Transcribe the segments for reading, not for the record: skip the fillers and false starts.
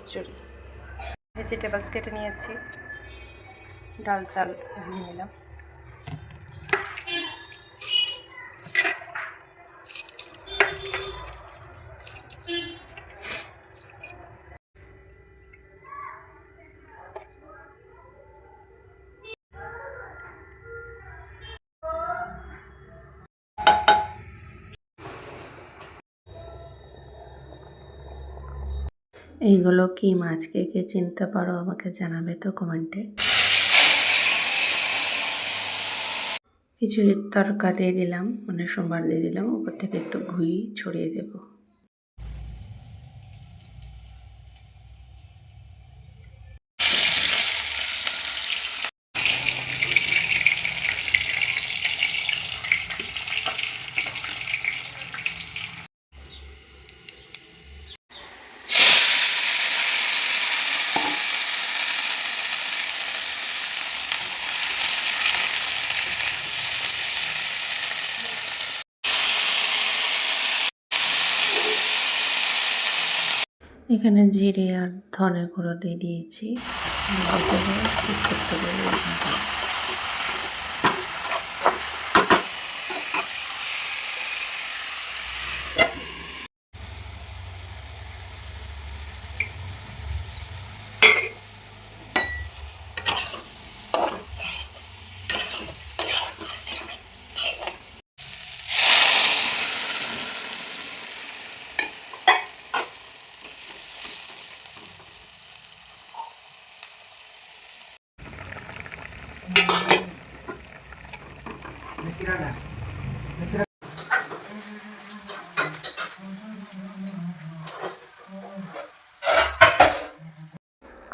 খিচুড়ি। Vegetables কেটে নিয়েছি, ডাল চাল ভিজিয়ে নিলাম। এইগুলো কি মাছ, কে কে চিনতে পারো আমাকে জানাবে তো কমেন্টে। খিচুড়ির তরকা দিয়ে দিলাম, মানে সোমবার দিয়ে দিলাম, উপর থেকে একটু ঘি ছড়িয়ে দেবো। এখানে জিরে আর ধনে গুঁড়ো দিয়ে দিয়েছি।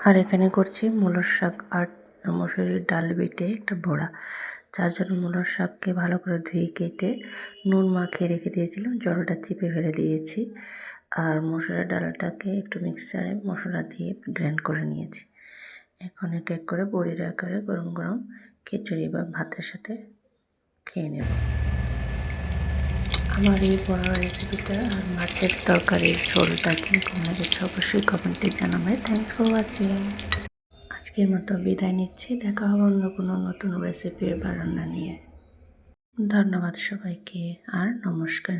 আর এখানে করছি মূলোর শাক আর মসুরির ডাল বেটে একটা বড়া। যার জন্য মূলোর শাককে ভালো করে ধুয়ে কেটে নুন মাখিয়ে রেখে দিয়েছিলাম, জলটা চিপে ফেলে দিয়েছি। আর মসুরের ডালটাকে একটু মিক্সারে মশলা দিয়ে গ্রাইন্ড করে নিয়েছি। এখন এক এক করে বড়ির আকারে গরম গরম খিচুড়ি বা ভাতের সাথে খেয়ে নেব। আমার এই বড়া রেসিপিটা আর মাছের তরকারির ঝোলটা কীরকম লেগেছে অবশ্যই কমেন্টে জানাবে। Thanks for watching. আজকের মতো বিদায় নিচ্ছি, দেখা হবে অন্য কোনো নতুন রেসিপি বা রান্না নিয়ে। ধন্যবাদ সবাইকে আর নমস্কার।